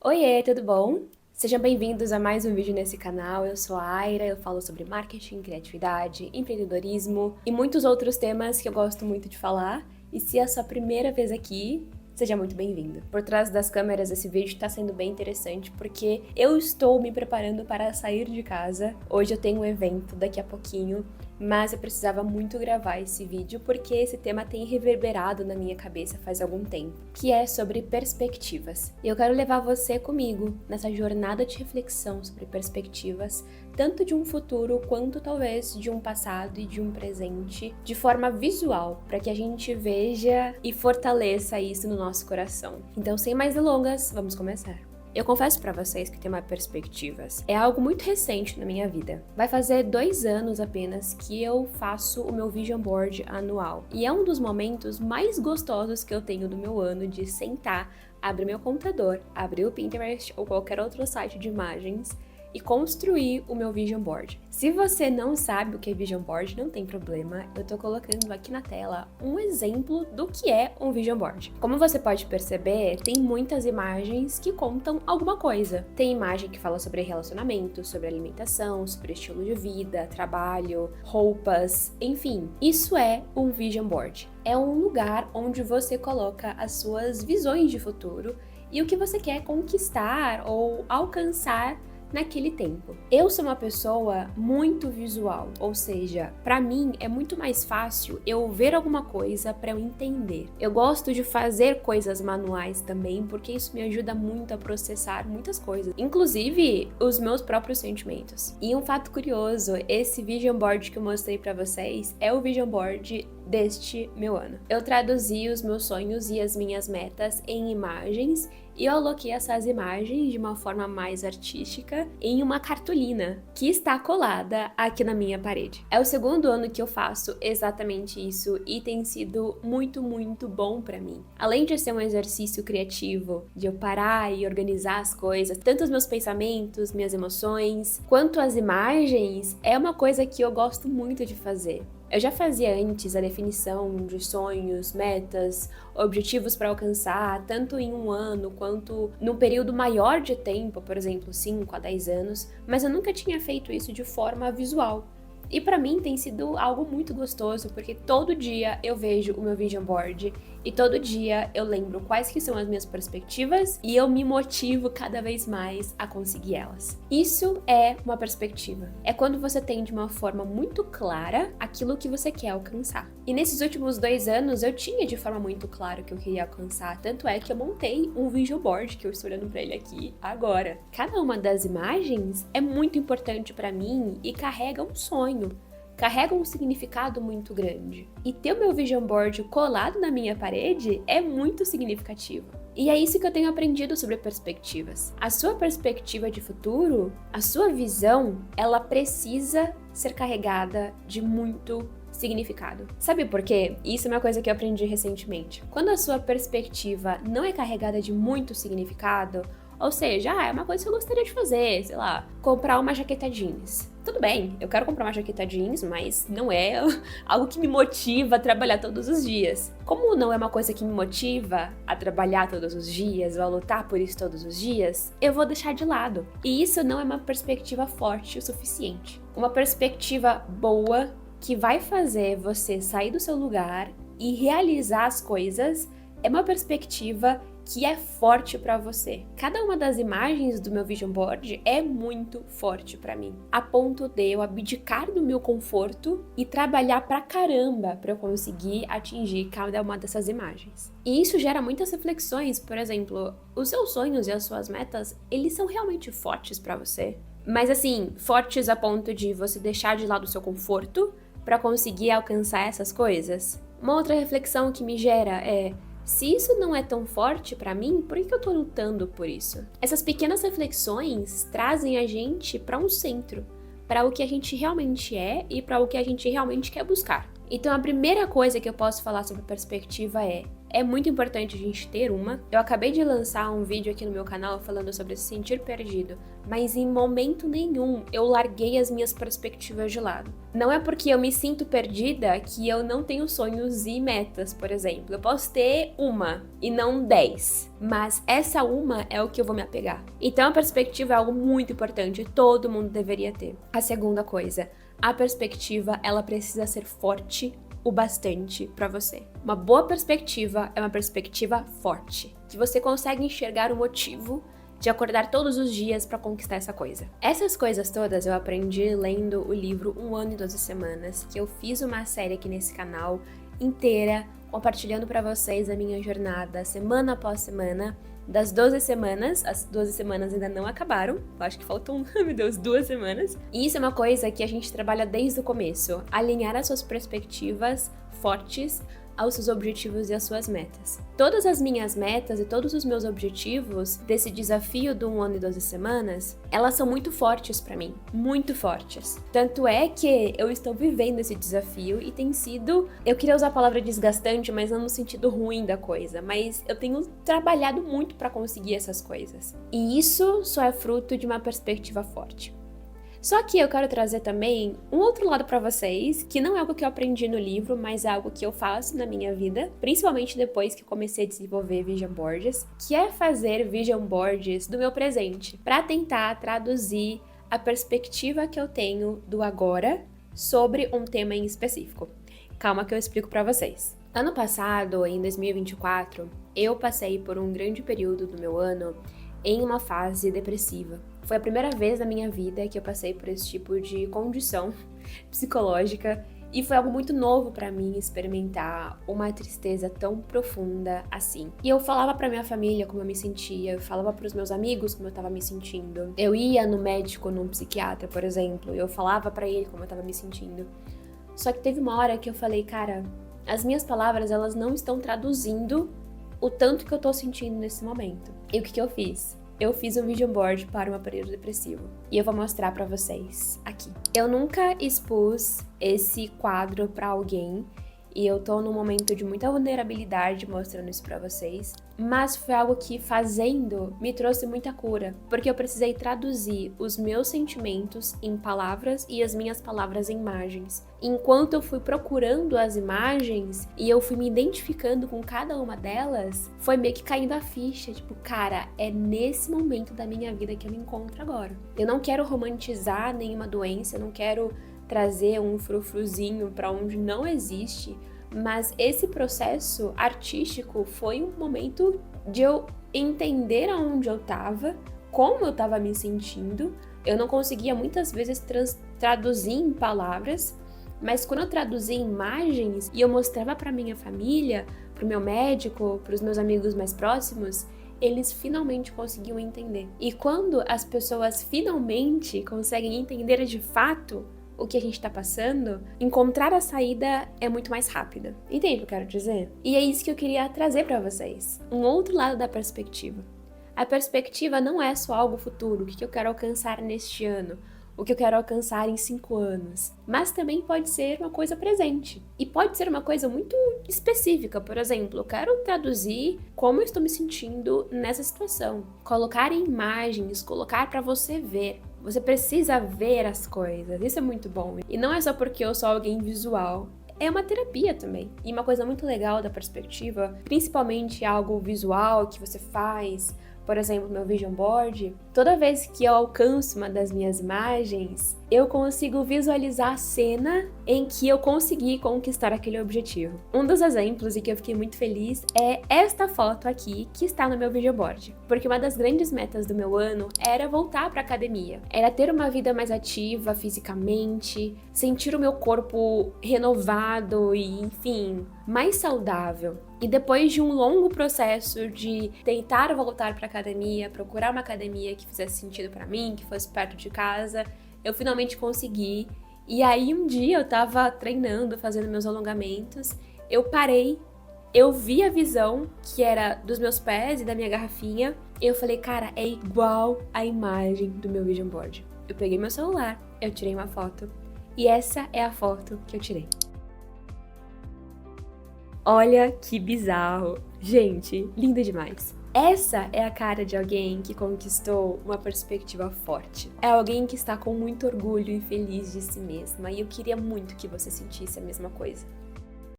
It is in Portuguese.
Oiê, tudo bom? Sejam bem-vindos a mais um vídeo nesse canal. Eu sou a Aira, eu falo sobre marketing, criatividade, empreendedorismo e muitos outros temas que eu gosto muito de falar. E se é a sua primeira vez aqui, seja muito bem-vindo. Por trás das câmeras, esse vídeo está sendo bem interessante porque eu estou me preparando para sair de casa. Hoje eu tenho um evento daqui a pouquinho, mas eu precisava muito gravar esse vídeo porque esse tema tem reverberado na minha cabeça faz algum tempo, que é sobre perspectivas. E eu quero levar você comigo nessa jornada de reflexão sobre perspectivas, tanto de um futuro quanto talvez de um passado e de um presente, de forma visual, para que a gente veja e fortaleça isso no nosso coração. Então, sem mais delongas, vamos começar. Eu confesso pra vocês que o tema perspectivas é algo muito recente na minha vida. Vai fazer 2 anos apenas que eu faço o meu vision board anual. E é um dos momentos mais gostosos que eu tenho do meu ano de sentar, abrir meu computador, abrir o Pinterest ou qualquer outro site de imagens e construir o meu vision board. Se você não sabe o que é vision board, não tem problema, eu tô colocando aqui na tela um exemplo do que é um vision board. Como você pode perceber, tem muitas imagens que contam alguma coisa. Tem imagem que fala sobre relacionamento, sobre alimentação, sobre estilo de vida, trabalho, roupas, enfim. Isso é um vision board. É um lugar onde você coloca as suas visões de futuro e o que você quer conquistar ou alcançar naquele tempo. Eu sou uma pessoa muito visual, ou seja, para mim é muito mais fácil eu ver alguma coisa para eu entender. Eu gosto de fazer coisas manuais também, porque isso me ajuda muito a processar muitas coisas, inclusive os meus próprios sentimentos. E um fato curioso, esse vision board que eu mostrei para vocês é o vision board deste meu ano. Eu traduzi os meus sonhos e as minhas metas em imagens e eu aloquei essas imagens de uma forma mais artística em uma cartolina que está colada aqui na minha parede. É o segundo ano que eu faço exatamente isso e tem sido muito, muito bom para mim. Além de ser um exercício criativo, de eu parar e organizar as coisas, tanto os meus pensamentos, minhas emoções, quanto as imagens, é uma coisa que eu gosto muito de fazer. Eu já fazia antes a definição de sonhos, metas, objetivos para alcançar, tanto em um ano quanto num período maior de tempo, por exemplo, 5 a 10 anos, mas eu nunca tinha feito isso de forma visual. E para mim tem sido algo muito gostoso, porque todo dia eu vejo o meu vision board e todo dia eu lembro quais que são as minhas perspectivas e eu me motivo cada vez mais a conseguir elas. Isso é uma perspectiva. É quando você tem de uma forma muito clara aquilo que você quer alcançar. E nesses últimos 2 anos eu tinha de forma muito clara o que eu queria alcançar, tanto é que eu montei um vision board que eu estou olhando para ele aqui agora. Cada uma das imagens é muito importante para mim e carrega um sonho. Carrega um significado muito grande. E ter o meu vision board colado na minha parede é muito significativo. E é isso que eu tenho aprendido sobre perspectivas. A sua perspectiva de futuro, a sua visão, ela precisa ser carregada de muito significado. Sabe por quê? Isso é uma coisa que eu aprendi recentemente. Quando a sua perspectiva não é carregada de muito significado, ou seja, é uma coisa que eu gostaria de fazer, sei lá, comprar uma jaqueta jeans. Tudo bem, eu quero comprar uma jaqueta jeans, mas não é algo que me motiva a trabalhar todos os dias. Como não é uma coisa que me motiva a trabalhar todos os dias, ou a lutar por isso todos os dias, eu vou deixar de lado. E isso não é uma perspectiva forte o suficiente. Uma perspectiva boa que vai fazer você sair do seu lugar e realizar as coisas é uma perspectiva que é forte pra você. Cada uma das imagens do meu vision board é muito forte pra mim, a ponto de eu abdicar do meu conforto e trabalhar pra caramba pra eu conseguir atingir cada uma dessas imagens. E isso gera muitas reflexões, por exemplo, os seus sonhos e as suas metas, eles são realmente fortes pra você? Mas assim, fortes a ponto de você deixar de lado o seu conforto pra conseguir alcançar essas coisas? Uma outra reflexão que me gera é: se isso não é tão forte pra mim, por que eu tô lutando por isso? Essas pequenas reflexões trazem a gente pra um centro, pra o que a gente realmente é e pra o que a gente realmente quer buscar. Então a primeira coisa que eu posso falar sobre perspectiva é: é muito importante a gente ter uma. Eu acabei de lançar um vídeo aqui no meu canal falando sobre se sentir perdido, mas em momento nenhum eu larguei as minhas perspectivas de lado. Não é porque eu me sinto perdida que eu não tenho sonhos e metas, por exemplo. Eu posso ter uma e não 10, mas essa uma é o que eu vou me apegar. Então a perspectiva é algo muito importante, todo mundo deveria ter. A segunda coisa, a perspectiva, ela precisa ser forte o bastante para você. Uma boa perspectiva é uma perspectiva forte, que você consegue enxergar o motivo de acordar todos os dias para conquistar essa coisa. Essas coisas todas eu aprendi lendo o livro 1 ano e 12 semanas, que eu fiz uma série aqui nesse canal inteira, compartilhando para vocês a minha jornada semana após semana, das 12 semanas, as 12 semanas ainda não acabaram, eu acho que faltam, meu Deus, 2 semanas. E isso é uma coisa que a gente trabalha desde o começo, alinhar as suas perspectivas fortes aos seus objetivos e às suas metas. Todas as minhas metas e todos os meus objetivos desse desafio do 1 ano e 12 semanas, elas são muito fortes pra mim, muito fortes. Tanto é que eu estou vivendo esse desafio e tem sido, eu queria usar a palavra desgastante, mas não no sentido ruim da coisa, mas eu tenho trabalhado muito pra conseguir essas coisas. E isso só é fruto de uma perspectiva forte. Só que eu quero trazer também um outro lado pra vocês, que não é algo que eu aprendi no livro, mas é algo que eu faço na minha vida, principalmente depois que comecei a desenvolver Vision Boards, que é fazer Vision Boards do meu presente, pra tentar traduzir a perspectiva que eu tenho do agora sobre um tema em específico. Calma que eu explico pra vocês. Ano passado, em 2024, eu passei por um grande período do meu ano em uma fase depressiva. Foi a primeira vez na minha vida que eu passei por esse tipo de condição psicológica e foi algo muito novo pra mim experimentar uma tristeza tão profunda assim. E eu falava pra minha família como eu me sentia, eu falava pros meus amigos como eu tava me sentindo. Eu ia no médico, num psiquiatra, por exemplo, e eu falava pra ele como eu tava me sentindo. Só que teve uma hora que eu falei, cara, as minhas palavras, elas não estão traduzindo o tanto que eu tô sentindo nesse momento. E o que eu fiz? Eu fiz um vision board para um período depressivo. E eu vou mostrar pra vocês aqui. Eu nunca expus esse quadro pra alguém. E eu tô num momento de muita vulnerabilidade mostrando isso pra vocês. Mas foi algo que, fazendo, me trouxe muita cura. Porque eu precisei traduzir os meus sentimentos em palavras e as minhas palavras em imagens. Enquanto eu fui procurando as imagens e eu fui me identificando com cada uma delas, foi meio que caindo a ficha. Tipo, cara, é nesse momento da minha vida que eu me encontro agora. Eu não quero romantizar nenhuma doença, eu não quero trazer um frufruzinho pra onde não existe, mas esse processo artístico foi um momento de eu entender aonde eu tava, como eu tava me sentindo. Eu não conseguia muitas vezes traduzir em palavras, mas quando eu traduzia em imagens e eu mostrava pra minha família, pro meu médico, pros meus amigos mais próximos, eles finalmente conseguiam entender. E quando as pessoas finalmente conseguem entender de fato o que a gente tá passando, encontrar a saída é muito mais rápida. Entende o que eu quero dizer? E é isso que eu queria trazer pra vocês. Um outro lado da perspectiva. A perspectiva não é só algo futuro, o que eu quero alcançar neste ano, o que eu quero alcançar em 5 anos, mas também pode ser uma coisa presente. E pode ser uma coisa muito específica, por exemplo, eu quero traduzir como eu estou me sentindo nessa situação. Colocar em imagens, colocar pra você ver. Você precisa ver as coisas, isso é muito bom. E não é só porque eu sou alguém visual, é uma terapia também. E uma coisa muito legal da perspectiva, principalmente algo visual que você faz, por exemplo, meu vision board, toda vez que eu alcanço uma das minhas imagens, eu consigo visualizar a cena em que eu consegui conquistar aquele objetivo. Um dos exemplos, e que eu fiquei muito feliz, é esta foto aqui, que está no meu vision board. Porque uma das grandes metas do meu ano era voltar para academia. Era ter uma vida mais ativa fisicamente, sentir o meu corpo renovado e, enfim, mais saudável. E depois de um longo processo de tentar voltar para academia, procurar uma academia que fizesse sentido para mim, que fosse perto de casa, eu finalmente consegui. E aí um dia eu tava treinando, fazendo meus alongamentos, eu parei, eu vi a visão que era dos meus pés e da minha garrafinha, e eu falei, cara, é igual a imagem do meu vision board. Eu peguei meu celular, eu tirei uma foto, e essa é a foto que eu tirei. Olha que bizarro. Gente, lindo demais. Essa é a cara de alguém que conquistou uma perspectiva forte. É alguém que está com muito orgulho e feliz de si mesma, e eu queria muito que você sentisse a mesma coisa.